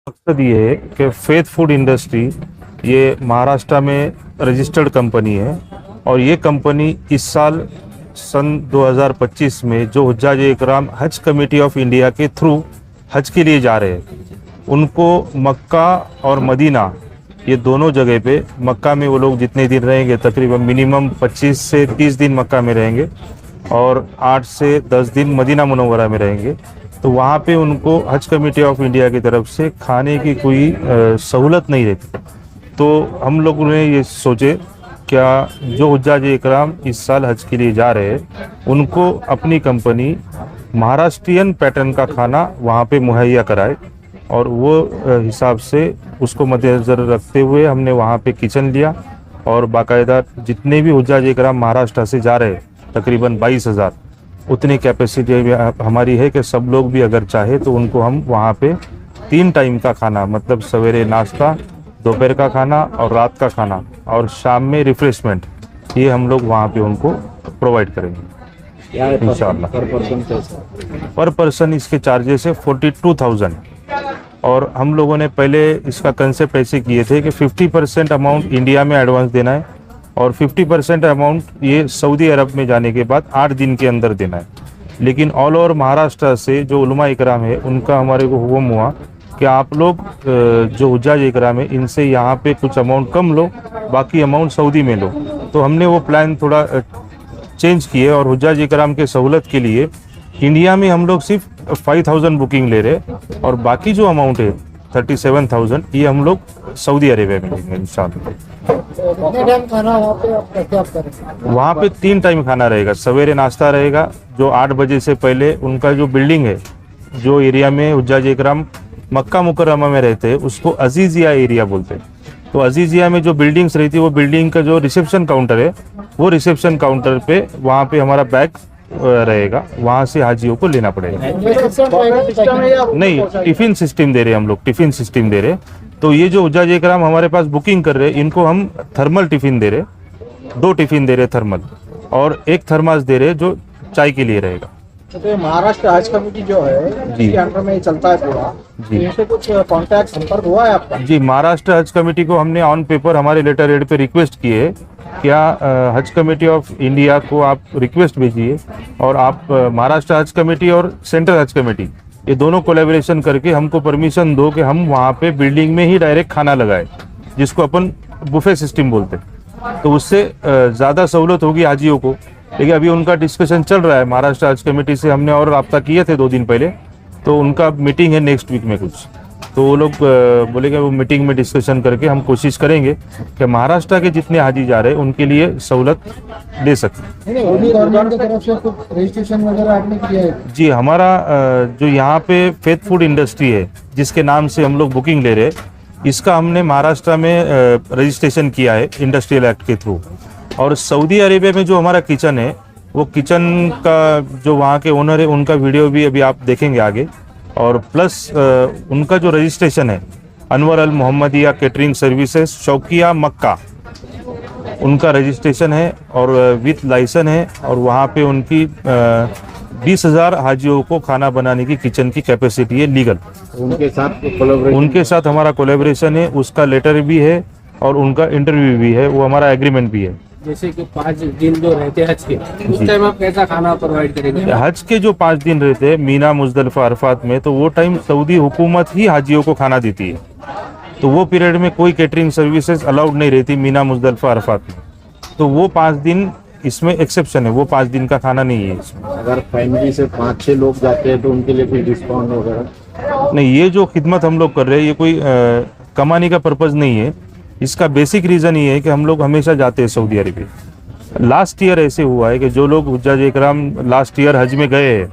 मकसद ये है कि फेथ फूड इंडस्ट्री ये महाराष्ट्र में रजिस्टर्ड कंपनी है और ये कंपनी इस साल सन 2025 में जो हुज्जाज इकराम हज कमेटी ऑफ इंडिया के थ्रू हज के लिए जा रहे हैं उनको मक्का और मदीना ये दोनों जगह पे मक्का में वो लोग जितने दिन रहेंगे तकरीबन मिनिमम 25 से 30 दिन मक्का में रहेंगे और 8 से 10 दिन मदीना मुनव्वरा में रहेंगे। तो वहाँ पे उनको हज कमेटी ऑफ इंडिया की तरफ से खाने की कोई सहूलत नहीं रहती। तो हम लोगों ने ये सोचे क्या जो हुज्जाज इकराम इस साल हज के लिए जा रहे हैं उनको अपनी कंपनी महाराष्ट्रियन पैटर्न का खाना वहाँ पे मुहैया कराए और वो हिसाब से उसको मद्देनज़र रखते हुए हमने वहाँ पे किचन लिया और बाकायदा जितने भी हुज्जाज इकराम महाराष्ट्र से जा रहे हैं तकरीबन 22,000 उतनी कैपेसिटी हमारी है कि सब लोग भी अगर चाहे तो उनको हम वहाँ पे 3 टाइम का खाना मतलब सवेरे नाश्ता, दोपहर का खाना और रात का खाना और शाम में रिफ्रेशमेंट ये हम लोग वहाँ पे उनको प्रोवाइड करेंगे इंशाल्लाह। पर पर्सन इसके चार्जेस है 42,000 और हम लोगों ने पहले इसका कंसेप्ट ऐसे किए थे कि 50% अमाउंट इंडिया में एडवांस देना है और 50% अमाउंट ये सऊदी अरब में जाने के बाद 8 दिन के अंदर देना है। लेकिन ऑल ओवर महाराष्ट्र से जो उलमा इकराम है उनका हमारे को हुक्म हुआ कि आप लोग जो हुज्जाज इकराम है इनसे यहाँ पे कुछ अमाउंट कम लो, बाकी अमाउंट सऊदी में लो। तो हमने वो प्लान थोड़ा चेंज किए और हुज्जाज इकराम के सहूलत के लिए इंडिया में हम लोग सिर्फ 5,000 बुकिंग ले रहे और बाकी जो अमाउंट है 37,000 ये हम लोग सऊदी अरेबिया में लेंगे इंशाल्लाह। वहाँ पे 3 टाइम खाना रहेगा। सवेरे नाश्ता रहेगा जो 8 बजे से पहले उनका जो बिल्डिंग है जो एरिया में हुज्जाज इकराम मक्का मुकर्रमा में रहते हैं उसको अजीजिया एरिया बोलते हैं। तो अजीजिया में जो बिल्डिंग्स रहती है वो बिल्डिंग का जो रिसेप्शन काउंटर है वो रिसेप्शन काउंटर पे वहाँ पे हमारा बैग रहेगा, वहाँ से हाजियों को लेना पड़ेगा। नहीं, टिफिन सिस्टम दे रहे हैं हम लोग, टिफिन सिस्टम दे रहे। तो ये जो हुज्जाज इकराम हमारे पास बुकिंग कर रहे हैं इनको हम थर्मल टिफिन दे रहे, 2 टिफिन दे रहे थर्मल और 1 थर्मास दे रहे जो चाय के लिए रहेगा। तो महाराष्ट्र हज कमेटी जो है इसके अंडर में चलता है पूरा जी, इनसे कुछ कांटेक्ट संपर्क हुआ है आपका? जी, महाराष्ट्र हज कमेटी को हमने ऑन पेपर हमारे लेटर हेड पे रिक्वेस्ट की है क्या हज कमेटी ऑफ इंडिया को आप रिक्वेस्ट भेजिए और आप महाराष्ट्र हज कमेटी और सेंट्रल हज कमेटी ये दोनों कोलैबोरेशन करके हमको परमिशन दो कि हम वहाँ पे बिल्डिंग में ही डायरेक्ट खाना लगाए जिसको अपन बुफे सिस्टम बोलते हैं। तो उससे ज़्यादा सहूलत होगी हाजियों को। लेकिन अभी उनका डिस्कशन चल रहा है महाराष्ट्र हज कमेटी से, हमने और राब्ता किए थे 2 दिन पहले, तो उनका मीटिंग है नेक्स्ट वीक में कुछ। तो वो लोग बोलेंगे वो मीटिंग में डिस्कशन करके हम कोशिश करेंगे कि महाराष्ट्र के जितने हाजी जा रहे हैं उनके लिए सहूलत दे सकते। रजिस्ट्रेशन वगैरह आपने किया है? जी, हमारा जो यहाँ पे फेथ फूड इंडस्ट्री है जिसके नाम से हम लोग बुकिंग ले रहे हैं इसका हमने महाराष्ट्र में रजिस्ट्रेशन किया है इंडस्ट्रियल एक्ट के थ्रू। और सऊदी अरेबिया में जो हमारा किचन है वो किचन का जो वहाँ के ओनर है उनका वीडियो भी अभी आप देखेंगे आगे और प्लस उनका जो रजिस्ट्रेशन है अनवर अल मोहम्मदिया कैटरिंग सर्विसेज शौकिया मक्का उनका रजिस्ट्रेशन है और विथ लाइसेंस है और वहाँ पे उनकी 20,000 हाजियों को खाना बनाने की किचन की कैपेसिटी है लीगल। उनके साथ हमारा कोलैबोरेशन है, उसका लेटर भी है और उनका इंटरव्यू भी है, वो हमारा एग्रीमेंट भी है। जैसे कि 5 दिन जो रहते हैं हज के उस टाइम आप कैसा खाना प्रोवाइड करेंगे? हज के जो 5 दिन रहते हैं मीना मुजदलिफा अरफात में तो वो टाइम सऊदी हुकूमत ही हाजियों को खाना देती है। तो वो पीरियड में कोई कैटरिंग सर्विसेज अलाउड नहीं रहती मीना मुजदलिफा अरफात में। तो वो 5 दिन इसमें एक्सेप्शन है, वो 5 दिन का खाना नहीं है इसमें। अगर फैमिली से 5-6 लोग जाते हैं तो उनके लिए कोई डिस्काउंट वगैरह नहीं। ये जो खिदमत हम लोग कर रहे हैं ये कोई कमाने का पर्पज़ नहीं है। इसका बेसिक रीज़न ये है कि हम लोग हमेशा जाते हैं सऊदी अरेबिया। लास्ट ईयर ऐसे हुआ है कि जो लोग हुज्जाज इकराम लास्ट ईयर हज में गए हैं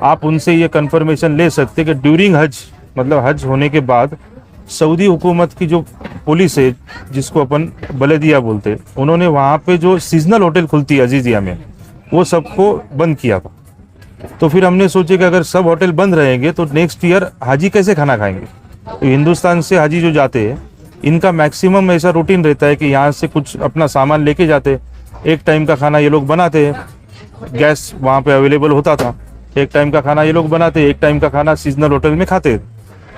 आप उनसे ये कंफर्मेशन ले सकते कि ड्यूरिंग हज मतलब हज होने के बाद सऊदी हुकूमत की जो पुलिस है जिसको अपन बलदिया बोलते हैं उन्होंने वहाँ पे जो सीजनल होटल खुलती है अजीजिया में वो सबको बंद किया था। तो फिर हमने सोचे कि अगर सब होटल बंद रहेंगे तो नेक्स्ट ईयर हाजी कैसे खाना खाएंगे। तो हिंदुस्तान से हाजी जो जाते हैं इनका मैक्सिमम ऐसा रूटीन रहता है कि यहाँ से कुछ अपना सामान लेके जाते, 1 टाइम का खाना ये लोग बनाते हैं, गैस वहाँ पे अवेलेबल होता था, 1 टाइम का खाना ये लोग बनाते, 1 टाइम का खाना सीजनल होटल में खाते।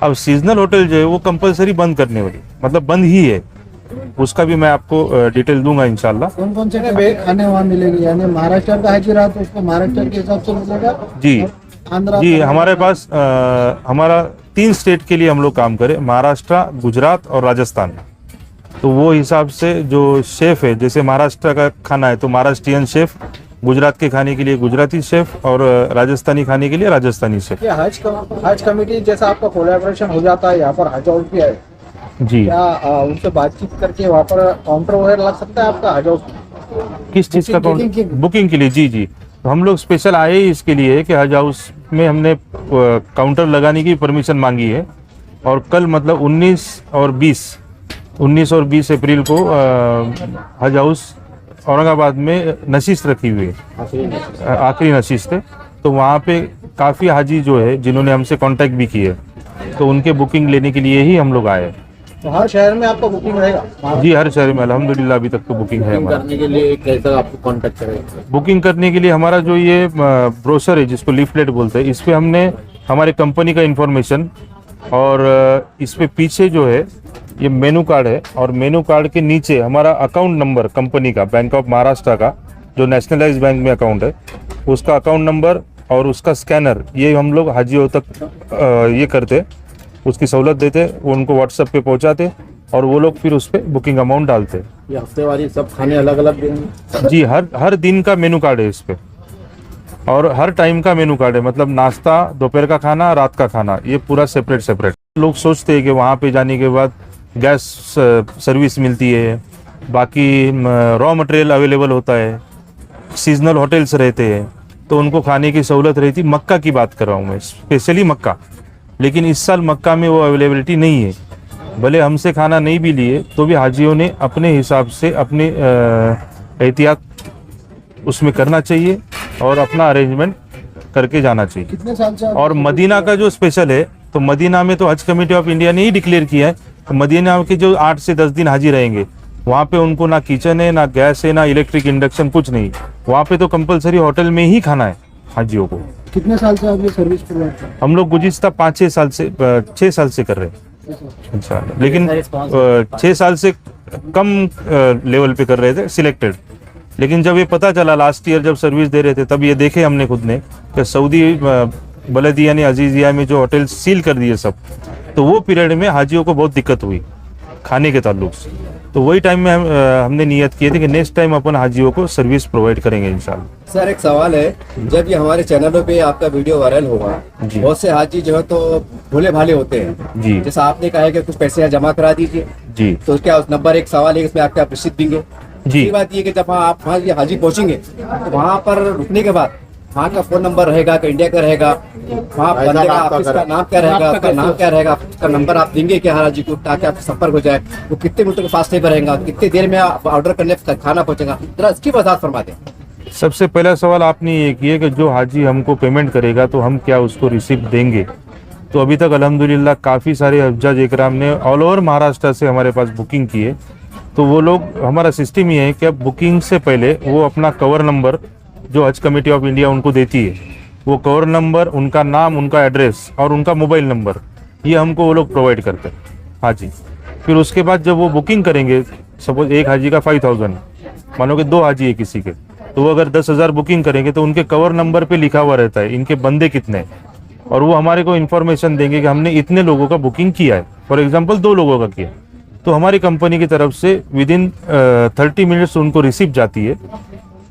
अब सीजनल होटल जो है वो कंपलसरी बंद करने वाली, मतलब बंद ही है, उसका भी मैं आपको डिटेल दूंगा इंशाल्लाह। कौन कौन से खाने वहाँ मिलेंगे, यानी महाराष्ट्र का हाजी रहा तो उसको महाराष्ट्र के हिसाब से मिलेगा? जी आंध्रा जी, हमारे पास हमारा 3 स्टेट के लिए हम लोग काम करें, महाराष्ट्र, गुजरात और राजस्थान। तो वो हिसाब से जो शेफ है, जैसे महाराष्ट्र का खाना है तो महाराष्ट्रियन शेफ, गुजरात के खाने के लिए गुजराती शेफ और राजस्थानी खाने के लिए राजस्थानी शेफ। ये हज कमेटी जैसा आपका कोलैबोरेशन हो जाता है, यहाँ पर हज हाउस भी है, जी, क्या उनसे बातचीत करके वहाँ पर काउंटर वगैरह लग सकता है आपका हज हाउस? किस चीज़ का बुकिंग के लिए? जी जी, तो हम लोग स्पेशल आए ही इसके लिए कि हज हाउस में हमने काउंटर लगाने की परमिशन मांगी है। और कल मतलब 19 और 20 अप्रैल को हज हाउस औरंगाबाद में नशीस रखी हुई है, आखिरी नशीस थे। तो वहाँ पे काफ़ी हाजी जो है जिन्होंने हमसे कांटेक्ट भी किए, तो उनके बुकिंग लेने के लिए ही हम लोग आए। तो हर शहर में आपका बुकिंग रहेगा? जी, हर शहर में अल्हम्दुलिल्लाह अभी तक तो बुकिंग है हमारा। करने के लिए कैसा आपको कांटेक्ट करेगा? बुकिंग करने के लिए हमारा जो ये ब्रोशर है जिसको लीफलेट बोलते हैं, इस पे हमने हमारे कंपनी का इंफॉर्मेशन और इस पे पीछे जो है ये मेनू कार्ड है, और मेनू कार्ड के नीचे हमारा अकाउंट नंबर कंपनी का, बैंक ऑफ महाराष्ट्र का जो नेशनलाइज्ड बैंक में अकाउंट है, उसका अकाउंट नंबर और उसका स्कैनर, ये हम लोग हाजियों तक ये करते, उसकी सहूलत देते, वो उनको व्हाट्सएप पे पहुंचाते और वो लोग फिर उस पर बुकिंग अमाउंट डालते। ये हफ्ते वाली सब खाने अलग अलग देंगे? जी, हर दिन का मेनू कार्ड है इस पे, और हर टाइम का मेनू कार्ड है, मतलब नाश्ता, दोपहर का खाना, रात का खाना, ये पूरा सेपरेट। लोग सोचते हैं कि वहाँ पे जाने के बाद गैस सर्विस मिलती है, बाकी रॉ मटेरियल अवेलेबल होता है, सीजनल होटल्स रहते हैं, तो उनको खाने की सहूलत रहती। मक्का की बात कर रहा हूँ मैं, स्पेशली मक्का, लेकिन इस साल मक्का में वो अवेलेबिलिटी नहीं है। भले हमसे खाना नहीं भी लिए तो भी हाजियों ने अपने हिसाब से अपने एहतियात उसमें करना चाहिए और अपना अरेंजमेंट करके जाना चाहिए। कितने साल से और मदीना का जो स्पेशल है, तो मदीना में तो हज कमेटी ऑफ इंडिया ने ही डिक्लेयर किया है, तो मदीना के जो 8 से 10 दिन हाजी रहेंगे, वहाँ पे उनको ना किचन है, ना गैस है, ना इलेक्ट्रिक इंडक्शन, कुछ नहीं। वहाँ पे तो कंपलसरी होटल में ही खाना है हाजियों को। कितने साल से आप ये सर्विस प्रोवाइड कर रहे हैं? हम लोग गुज़िश्ता 6 साल से कर रहे हैं इंशाल्लाह, लेकिन 6 साल से कम लेवल पे कर रहे थे सिलेक्टेड। लेकिन जब ये पता चला लास्ट ईयर जब सर्विस दे रहे थे, तब ये देखे हमने खुद ने कि सऊदी बलदिया ने अजीजिया में जो होटल सील कर दिए सब, तो वो पीरियड में हाजियों को बहुत दिक्कत हुई खाने के ताल्लुक से। तो वही टाइम में हमने नियत किए थे कि नेक्स्ट टाइम अपन हाजियों को सर्विस प्रोवाइड करेंगे इंशाल्लाह। सर एक सवाल है, जब ये हमारे चैनलों पे आपका वीडियो वायरल होगा, जी। बहुत से हाजी जो है तो भोले भाले होते हैं, जी जैसा आपने कहा है कि कुछ पैसे जमा करा दीजिए, जी तो क्या उस नंबर एक सवाल है इसमें आपका रसीद देंगे? जी। दूसरी बात ये कि जब आप वहाँ ये हाजी पहुँचेंगे तो वहाँ पर रुकने के बाद वहाँ का फोन नंबर रहेगा कि इंडिया का रहेगा, वहाँ बंदे का ऑफिस का नाम क्या रहेगा, उसका नाम क्या रहेगा, उसका नंबर आप देंगे क्या हाजी को, ताकि आपसे संपर्क हो जाए, वो कितने मिनटों के फासले पर रहेगा, कितनी देर में आप ऑर्डर करने खाना पहुँचेगा, जरा इसकी वजाहत फरमा दें। सबसे पहला सवाल आपने ये किया कि जो हाजी हमको पेमेंट करेगा तो हम क्या उसको रिसिप्ट देंगे। तो अभी तक अल्हम्दुलिल्लाह काफ़ी सारे हज्जाज इकराम ने ऑल ओवर महाराष्ट्र से हमारे पास बुकिंग की है। तो वो लोग, हमारा सिस्टम ये है कि बुकिंग से पहले वो अपना कवर नंबर जो हज कमेटी ऑफ इंडिया उनको देती है, वो कवर नंबर, उनका नाम, उनका एड्रेस और उनका मोबाइल नंबर, ये हमको वो लोग प्रोवाइड करते हैं हाजी। फिर उसके बाद जब वो बुकिंग करेंगे, सपोज एक हाजी का 5000, मानो कि 2 हाजी है किसी के, तो वो अगर 10,000 बुकिंग करेंगे तो उनके कवर नंबर पे लिखा हुआ रहता है इनके बंदे कितने हैं, और वो हमारे को इन्फॉर्मेशन देंगे कि हमने इतने लोगों का बुकिंग किया है। फॉर एग्जांपल 2 लोगों का किया, तो हमारी कंपनी की तरफ से विदिन 30 मिनट्स उनको रिसिप्ट जाती है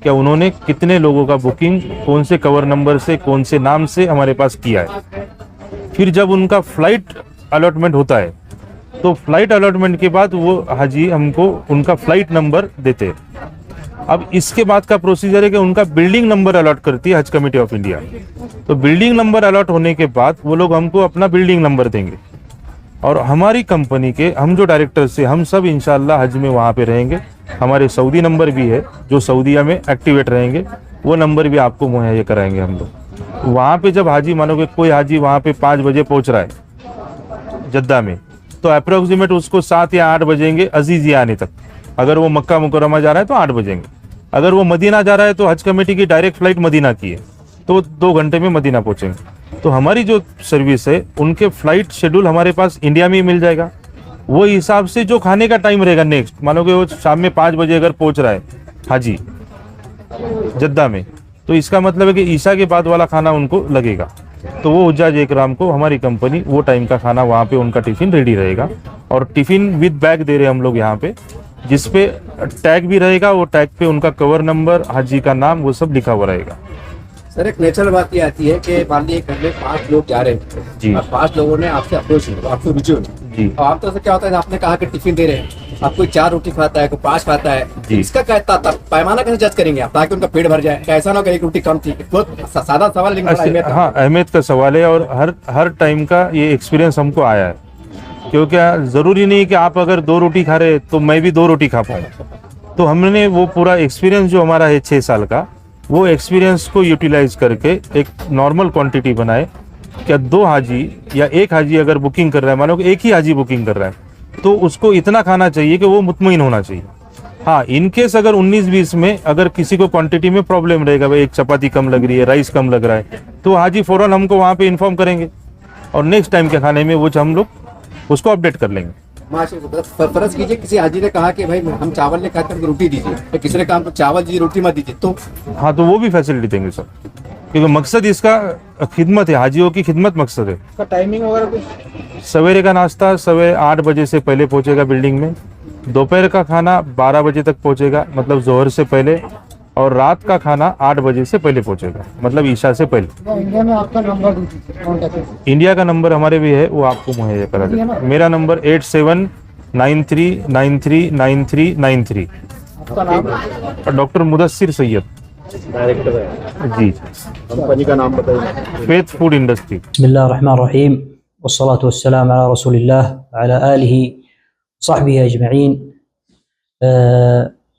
क्या उन्होंने कितने लोगों का बुकिंग कौन से कवर नंबर से, कौन से नाम से हमारे पास किया है। फिर जब उनका फ्लाइट अलॉटमेंट होता है, तो फ्लाइट अलॉटमेंट के बाद वो हाजी हमको उनका फ्लाइट नंबर देते हैं। अब इसके बाद का प्रोसीजर है कि उनका बिल्डिंग नंबर अलॉट करती है हज कमेटी ऑफ इंडिया। तो बिल्डिंग नंबर अलॉट होने के बाद वो लोग हमको अपना बिल्डिंग नंबर देंगे, और हमारी कंपनी के हम जो डायरेक्टर से हम सब इंशाल्लाह हज में वहाँ पे रहेंगे। हमारे सऊदी नंबर भी है जो सऊदीया में एक्टिवेट रहेंगे, वो नंबर भी आपको मुहैया कराएंगे हम लोग। वहाँ पे जब हाजी, मानो कि कोई हाजी वहाँ पे 5 बजे पहुँच रहा है जद्दा में, तो अप्रोक्सीमेट उसको 7 या 8 बजेंगे अजीजिया आने तक। अगर वो मक्का मुकर्रमा जा रहा है तो 8 बजेंगे। अगर वो मदीना जा रहा है तो हज कमेटी की डायरेक्ट फ्लाइट मदीना की है, तो 2 घंटे में मदीना पहुँचेंगे। तो तो हमारी जो सर्विस है उनके फ्लाइट शेड्यूल हमारे पास इंडिया में ही मिल जाएगा। वो हिसाब से जो खाने का टाइम रहेगा नेक्स्ट, मानो कि वो शाम में 5 बजे अगर पहुंच रहा है हाजी जद्दा में, तो इसका मतलब है कि ईशा के बाद वाला खाना उनको लगेगा। तो वो हुज्जाज इकराम को हमारी कंपनी वो टाइम का खाना वहाँ पे उनका टिफ़िन रेडी रहेगा। और टिफ़िन विद बैग दे रहे हैं हम लोग यहाँ पे, जिस पे टैग भी रहेगा, वो टैग पे उनका कवर नंबर, हाजी का नाम, वो सब लिखा हुआ रहेगा। सर एक नेचुरल बात ये आती है कि मान लीजिए घर में 5 लोग जा रहे हैं जी। और 5 लोगों ने आपसे अप्रोच किया, आपको रुचि जी। हुई, और आमतौर से क्या होता है, आपने कहा कि टिफिन दे रहे हैं, आप कोई 4 रोटी खाता है, कोई 5 खाता है, जी। इसका क्या पैमाना कैसे जज करेंगे आप, ताकि उनका पेट भर जाए? ऐसा ना हो कि एक रोटी कम थी। बहुत सादा सवाल लेकिन बड़ा अहमियत का। हाँ, अहमियत का सवाल है और हर टाइम का ये एक्सपीरियंस हमको आया है, क्योंकि ज़रूरी नहीं कि आप अगर 2 रोटी खा रहे तो मैं भी 2 रोटी खा पाऊँ। तो हमने वो पूरा एक्सपीरियंस जो हमारा है 6 साल का, वो एक्सपीरियंस को यूटिलाइज करके एक नॉर्मल क्वांटिटी बनाए। क्या 2 हाजी या 1 हाजी अगर बुकिंग कर रहा है, मानो कि एक ही हाजी बुकिंग कर रहा है, तो उसको इतना खाना चाहिए कि वो मुतमईन होना चाहिए। हाँ, इनकेस अगर 19-20 में अगर किसी को क्वांटिटी में प्रॉब्लम रहेगा, भाई एक चपाती कम लग रही है, राइस कम लग रहा है, तो हाजी फ़ौरन हमको वहाँ पे इन्फॉर्म करेंगे और नेक्स्ट टाइम के खाने में वो हम लोग उसको अपडेट कर लेंगे। फर्ज कीजिए किसी हाजी ने कहा कि भाई हम चावल नहीं खाते, हमको रोटी दीजिए, तो किसी ने कहा हमको चावल दीजिए, रोटी मत दीजिए, तो हाँ, तो वो भी फैसिलिटी देंगे सर, क्योंकि मकसद इसका खिदमत है, हाजियों की खिदमत मकसद है। उसका टाइमिंग वगैरह कुछ? सवेरे का नाश्ता सवेरे 8 बजे से पहले पहुंचेगा बिल्डिंग में, दोपहर का खाना 12 बजे तक पहुंचेगा मतलब जोहर से पहले, और रात का खाना 8 बजे से पहले पहुंचेगा मतलब ईशा से पहले। इंडिया में आपका नंबर दीजिए, कॉन्टैक्ट। इंडिया का नंबर हमारे भी है, वो आपको मुहैया करा देगा। मेरा नंबर 8793939393। आपका नाम? डॉक्टर मुदस्सिर सैयद डायरेक्टर है। जी। कंपनी का नाम बताइए। Faith food industry. बिस्मिल्लाहिर्रहमानिर्रहीम वस्सलातु वस्सलाम अला रसूलिल्लाह व अला आलिहि वसहबिहि अजमईन।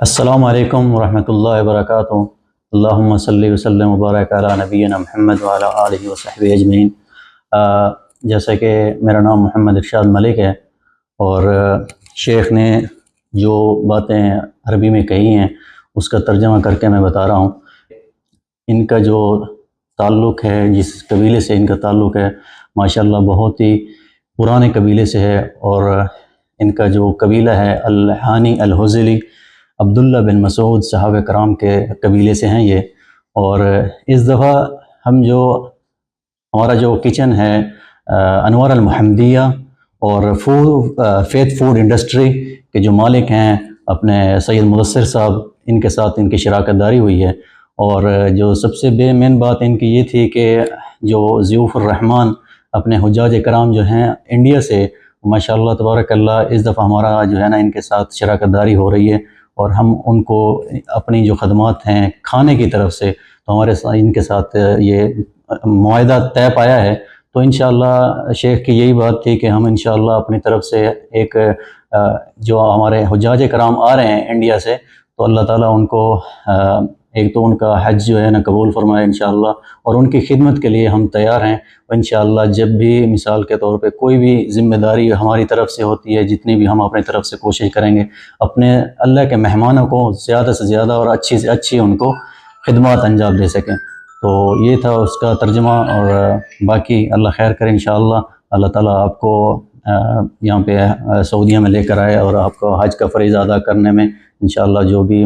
अस्सलामु अलैकुम वरहमतुल्लाहि वबरकातुहू। अल्लाहुम्मा सल्लि व सल्लिम व बारिक अला नबिय्यिना मुहम्मद व अला आलिहि व सहबिहि अजमईन। जैसे कि मेरा नाम मोहम्मद इरशाद मलिक है, और शेख ने जो बातें अरबी में कही हैं उसका तर्जमा करके मैं बता रहा हूँ। इनका जो ताल्लुक़ है, जिस कबीले से इनका ताल्लुक़ है, माशाअल्लाह बहुत ही पुराने कबीले से है। और इनका जो कबीला है अल-हानी अल-हुज़ली, अब्दुल्ला बिन मसूद साहब कराम के कबीले से हैं ये। और इस दफ़ा हमारा जो किचन है अनवार अल-मुहम्मदिया और फेथ फूड इंडस्ट्री के जो मालिक हैं अपने सैयद मुदस्सिर साहब, इनके साथ इनकी शराकत दारी हुई है। और जो सबसे मेन बात इनकी ये थी कि जो ज़ियूफ़ुर रहमान अपने हुज्जाज कराम जो हैं इंडिया से, माशाअल्लाह तबारकल्लाह इस दफ़ा हमारा जो है ना इनके साथ शराकतदारी हो रही है, और हम उनको अपनी जो खदमात हैं खाने की तरफ से, तो हमारे साथ इनके साथ ये मुआहदा तय पाया है। तो इंशाअल्लाह शेख की यही बात थी कि हम इंशाअल्लाह अपनी तरफ से एक जो हमारे हुज्जाज कराम आ रहे हैं इंडिया से, तो अल्लाह ताला उनको एक तो उनका हज जो है ना कबूल फरमाए इंशाअल्लाह, और उनकी खिदमत के लिए हम तैयार हैं। इंशाअल्लाह जब भी मिसाल के तौर पे कोई भी ज़िम्मेदारी हमारी तरफ से होती है, जितनी भी हम अपनी तरफ से कोशिश करेंगे अपने अल्लाह के मेहमानों को ज़्यादा से ज़्यादा और अच्छी से अच्छी उनको खिदमत अंजाम दे सकें। तो ये था उसका तर्जुमा, और बाकी अल्लाह खैर करे इंशाअल्लाह। अल्लाह ताला आपको यहाँ पे सऊदीया में लेकर आए और आपको हज का फ़रीज़ा अदा करने में इंशाअल्लाह जो भी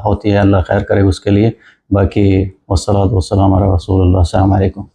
होती है अल्लाह खैर करे उसके लिए। बाकी वस्सलातु वस्सलामु अला रसूलिल्लाह। अस्सलामु अलैकुम।